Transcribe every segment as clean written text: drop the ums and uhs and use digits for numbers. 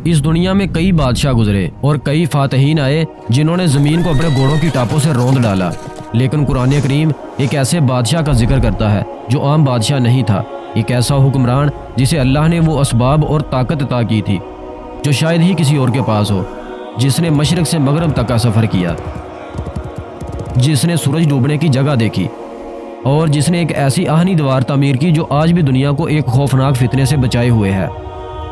इस दुनिया में कई बादशाह गुजरे और कई फातहीन आए जिन्होंने ज़मीन को अपने घोड़ों की टापों से रौंद डाला, लेकिन कुरान करीम एक ऐसे बादशाह का जिक्र करता है जो आम बादशाह नहीं था, एक ऐसा हुक्मरान जिसे अल्लाह ने वो असबाब और ताकत अता की थी जो शायद ही किसी और के पास हो, जिसने मशरक़ से मगरब तक का सफ़र किया, जिसने सूरज डूबने की जगह देखी और जिसने एक ऐसी आहनी दीवार तामीर की जो आज भी दुनिया को एक खौफनाक फितने से बचाए हुए है।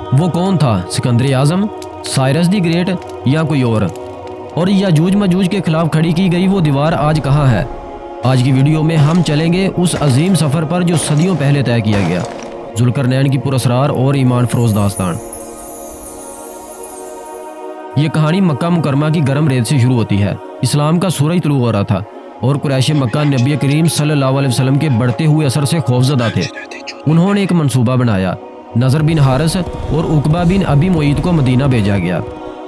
वो कौन था? सिकंदर आज़म, साइरस दी ग्रेट या कोई और याजूज मजूज के खिलाफ खड़ी की गई वो दीवार आज कहाँ है? आज की वीडियो में हम चलेंगे उस अजीम सफ़र पर जो सदियों पहले तय किया गया, जुल्करनैन की पुरअसरार और ईमान फरोज दास्तान। ये कहानी मक्का मुकरमा की गर्म रेत से शुरू होती है। इस्लाम का सूरज तुलू हो रहा था और कुरैश मक्का नबी करीम सल्लल्लाहु अलैहि वसल्लम के बढ़ते हुए असर से खौफजदा थे। उन्होंने एक मंसूबा बनाया। नज़र बिन हारिस और उकबा बिन अबी मुईद को मदीना भेजा गया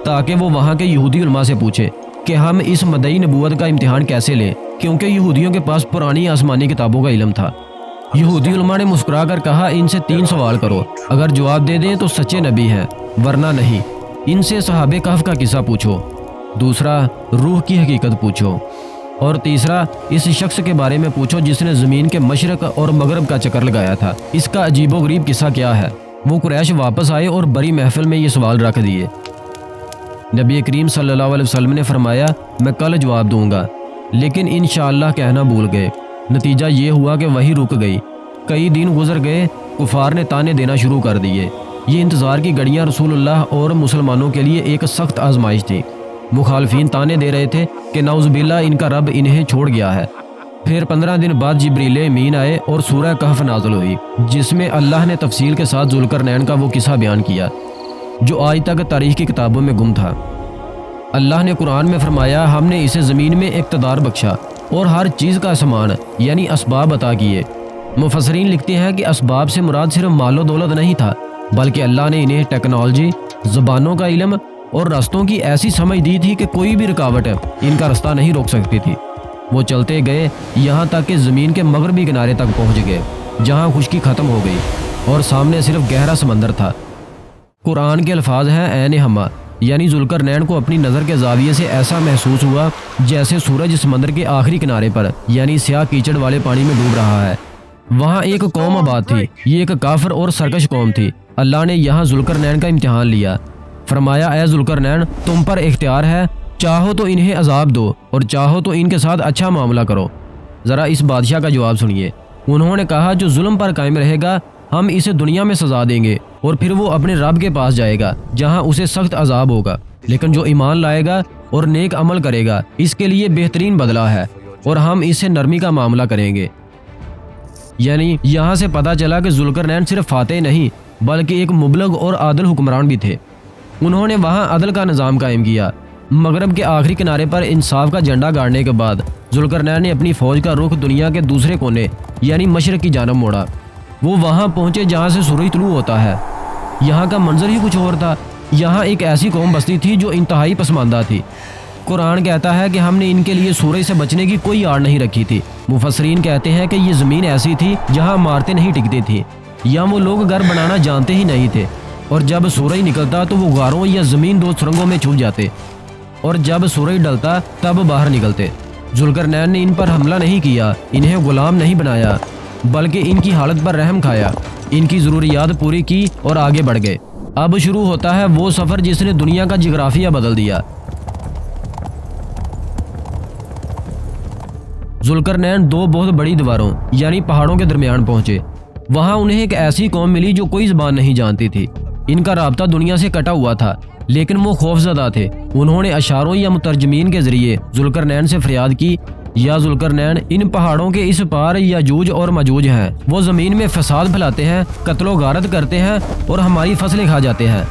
ताकि वो वहाँ के यहूदी उलमा से पूछे कि हम इस मदई नबूवत का इम्तिहान कैसे लें, क्योंकि यहूदियों के पास पुरानी आसमानी किताबों का इल्म था। यहूदी उलमा ने मुस्कुरा कर कहा, इनसे 3 सवाल करो, अगर जवाब दे दें तो सच्चे नबी हैं, वरना नहीं। इनसे सहाबे कहफ का किस्सा पूछो, दूसरा रूह की हकीकत पूछो, और तीसरा इस शख्स के बारे में पूछो जिसने ज़मीन के मशरक़ और मगरब का चक्कर लगाया था, इसका अजीबोगरीब किस्सा क्या है। वो कुरैश वापस आए और बड़ी महफिल में ये सवाल रख दिए। नबी करीम सल्लल्लाहु अलैहि वसल्लम ने फरमाया, मैं कल जवाब दूंगा, लेकिन इंशाअल्लाह कहना भूल गए। नतीजा ये हुआ कि वही रुक गई। कई दिन गुजर गए, कुफार ने ताने देना शुरू कर दिए। ये इंतज़ार की घड़ियाँ रसूलुल्लाह और मुसलमानों के लिए एक सख्त आजमाइश थी। मुखालफीन ताने दे रहे थे कि नाउज़ुबिल्लाह इनका रब इन्हें छोड़ गया है। फिर 15 दिन बाद जिब्रील अमीन आए और सूरह कहफ नाज़िल हुई, जिसमें अल्लाह ने तफसील के साथ जुल्करनैन का वो किस्सा बयान किया जो आज तक तारीख़ की किताबों में गुम था। अल्लाह ने कुरान में फरमाया, हमने इसे ज़मीन में इक़्तिदार बख्शा और हर चीज़ का सामान यानी असबाब अता किए। मुफस्सिरीन लिखते हैं कि असबाब से मुराद सिर्फ मालो दौलत नहीं था, बल्कि अल्लाह ने इन्हें टेक्नोलॉजी, ज़बानों का इल्म और रास्तों की ऐसी समझ दी थी कि कोई भी रुकावट इनका रास्ता नहीं रोक सकती थी। वो चलते गए यहाँ तक कि ज़मीन के मगरबी किनारे तक पहुँच गए, जहाँ खुश्की ख़त्म हो गई और सामने सिर्फ गहरा समंदर था। कुरान के अल्फाज हैं, ऐन हमा, यानी जुल्करनैन को अपनी नज़र के जाविये से ऐसा महसूस हुआ जैसे सूरज समंदर के आखिरी किनारे पर यानी स्याह कीचड़ वाले पानी में डूब रहा है। वहाँ एक कौम आबाद थी, ये एक काफिर और सरकश कौम थी। अल्लाह ने यहाँ जुल्करनैन का इम्तिहान लिया। फरमाया, ऐ जुल्करनैन, तुम पर इख्तियार है, चाहो तो इन्हें अजाब दो और चाहो तो इनके साथ अच्छा मामला करो। ज़रा इस बादशाह का जवाब सुनिए। उन्होंने कहा, जो जुल्म पर कायम रहेगा हम इसे दुनिया में सजा देंगे और फिर वो अपने रब के पास जाएगा जहाँ उसे सख्त अजाब होगा, लेकिन जो ईमान लाएगा और नेक अमल करेगा इसके लिए बेहतरीन बदला है और हम इससे नरमी का मामला करेंगे। यानी यहाँ से पता चला कि जुल्करनैन सिर्फ फातेह नहीं बल्कि एक मुबलग और आदिल हुक्मरान भी थे। उन्होंने वहाँ अदल का निज़ाम कायम किया। मगरब के आखिरी किनारे पर इंसाफ का झंडा गाड़ने के बाद जुल्करनैन ने अपनी फ़ौज का रुख दुनिया के दूसरे कोने यानी मशरक़ की जानब मोड़ा। वो वहाँ पहुँचे जहाँ से सूरज तुलू होता है। यहाँ का मंजर ही कुछ और था। यहाँ एक ऐसी कौम बसती थी जो इंतहाई पसमानदा थी। कुरान कहता है कि हमने इनके लिए सूरज से बचने की कोई आड़ नहीं रखी थी। मुफस्सिरीन कहते हैं कि ये ज़मीन ऐसी थी जहाँ इमारतें नहीं टिकती थी या वो लोग घर बनाना जानते ही नहीं थे, और जब सूरज निकलता तो वो गारों या ज़मीन दो सुरंगों में छुप जाते और जब सूरज ढलता तब बाहर निकलते। जुल्करनैन ने इन पर हमला नहीं किया, इन्हें गुलाम नहीं बनाया, बल्कि इनकी हालत पर रहम खाया, इनकी ज़रूरियात पूरी की और आगे बढ़ गए। अब शुरू होता है वो सफ़र जिसने दुनिया का जिग्राफिया बदल दिया। जुल्करनैन 2 बहुत बड़ी दीवारों यानी पहाड़ों के दरमियान पहुँचे। वहाँ उन्हें एक ऐसी कौम मिली जो कोई ज़बान नहीं जानती थी। इनका राब्ता दुनिया से कटा हुआ था, लेकिन वो खौफजदा थे। उन्होंने अशारों या मुतरजमीन के ज़रिए जुल्करनैन से फरियाद की, या जुल्करनैन, इन पहाड़ों के इस पार याजूज और मजूज हैं। वो ज़मीन में फसाद फैलाते हैं, कत्लो गारत करते हैं और हमारी फसलें खा जाते हैं।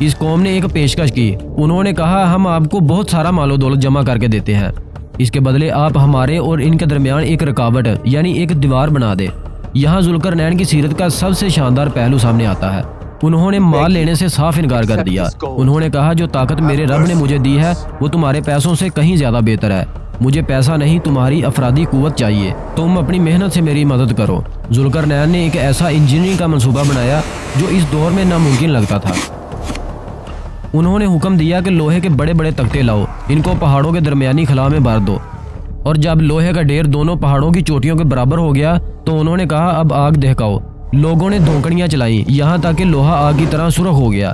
इस कौम ने एक पेशकश की। उन्होंने कहा, हम आपको बहुत सारा मालो दौलत जमा करके देते हैं, इसके बदले आप हमारे और इनके दरमियान एक रुकावट यानी एक दीवार बना दे। यहाँ जुल्करनैन की सीरत का सबसे शानदार पहलू सामने आता है। उन्होंने माल लेने से साफ इनकार कर दिया। उन्होंने कहा, जो ताकत मेरे रब ने मुझे दी है वो तुम्हारे पैसों से कहीं ज़्यादा बेहतर है। مجھے پیسہ نہیں تمہاری افرادی قوت چاہیے، تم اپنی محنت سے میری مدد کرو۔ ذوالقرنین نے ایک ایسا انجینئرنگ کا منصوبہ بنایا جو اس دور میں ناممکن لگتا تھا۔ انہوں نے حکم دیا کہ لوہے کے بڑے بڑے تختے لاؤ، ان کو پہاڑوں کے درمیانی خلا میں بار دو، اور جب لوہے کا ڈھیر دونوں پہاڑوں کی چوٹیوں کے برابر ہو گیا تو انہوں نے کہا اب آگ دہکاؤ۔ لوگوں نے دھونکڑیاں چلائیں یہاں تک کہ لوہا آگ کی طرح سرخ ہو گیا،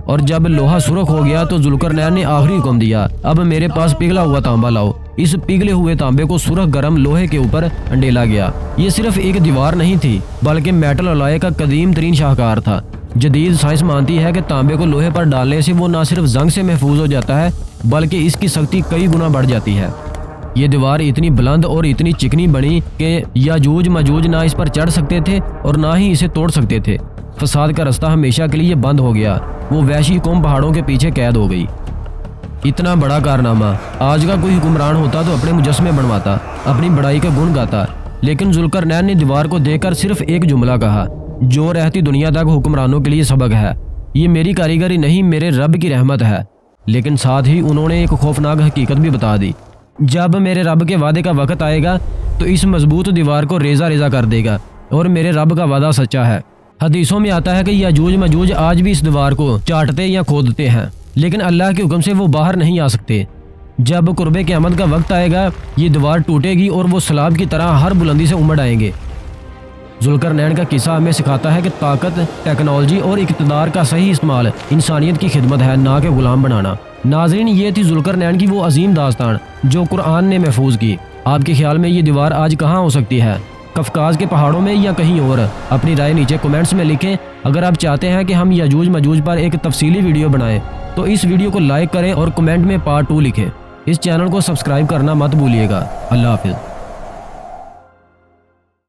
اور جب لوہا سرخ ہو گیا تو ذوالقرنین نے آخری حکم دیا اب میرے پاس پگھلا ہوا تانبا لاؤ۔ اس پگھلے ہوئے تانبے کو سرخ گرم لوہے کے اوپر انڈیلا گیا۔ یہ صرف ایک دیوار نہیں تھی بلکہ میٹل الوائے کا قدیم ترین شاہکار تھا۔ جدید سائنس مانتی ہے کہ تانبے کو لوہے پر ڈالنے سے وہ نہ صرف زنگ سے محفوظ ہو جاتا ہے بلکہ اس کی سختی کئی گنا بڑھ جاتی ہے۔ یہ دیوار اتنی بلند اور اتنی چکنی بنی کہ یاجوج ماجوج نہ اس پر چڑھ سکتے تھے اور نہ ہی اسے توڑ سکتے تھے۔ فساد کا رستہ ہمیشہ کے لیے بند ہو گیا، وہ وحشی قوم پہاڑوں کے پیچھے قید ہو گئی۔ اتنا بڑا کارنامہ، آج کا کوئی حکمران ہوتا تو اپنے مجسمے بنواتا، اپنی بڑائی کا گن گاتا، لیکن ذوالقرنین نے دیوار کو دیکھ کر صرف ایک جملہ کہا جو رہتی دنیا تک حکمرانوں کے لیے سبق ہے، یہ میری کاریگری نہیں میرے رب کی رحمت ہے۔ لیکن ساتھ ہی انہوں نے ایک خوفناک حقیقت بھی بتا دی، جب میرے رب کے وعدے کا وقت آئے گا تو اس مضبوط دیوار کو ریزہ ریزہ کر دے گا، اور میرے رب کا وعدہ سچا ہے۔ حدیثوں میں آتا ہے کہ یاجوج ماجوج آج بھی اس دیوار کو چاٹتے یا کھودتے ہیں، لیکن اللہ کے حکم سے وہ باہر نہیں آ سکتے۔ جب قرب قیامت کا وقت آئے گا یہ دیوار ٹوٹے گی اور وہ سیلاب کی طرح ہر بلندی سے امڑ آئیں گے۔ ذوالقرنین کا قصہ ہمیں سکھاتا ہے کہ طاقت، ٹیکنالوجی اور اقتدار کا صحیح استعمال انسانیت کی خدمت ہے، نہ کہ غلام بنانا۔ ناظرین، یہ تھی ذوالقرنین کی وہ عظیم داستان جو قرآن نے محفوظ کی۔ آپ کے خیال میں یہ دیوار آج کہاں ہو سکتی ہے؟ قفقاز کے پہاڑوں میں یا کہیں اور؟ اپنی رائے نیچے کمنٹس میں لکھیں۔ اگر آپ چاہتے ہیں کہ ہم یاجوج ماجوج پر ایک تفصیلی ویڈیو بنائیں تو اس ویڈیو کو لائک کریں اور کمنٹ میں پارٹ 2 لکھیں۔ اس چینل کو سبسکرائب کرنا مت بھولیے گا۔ اللہ حافظ۔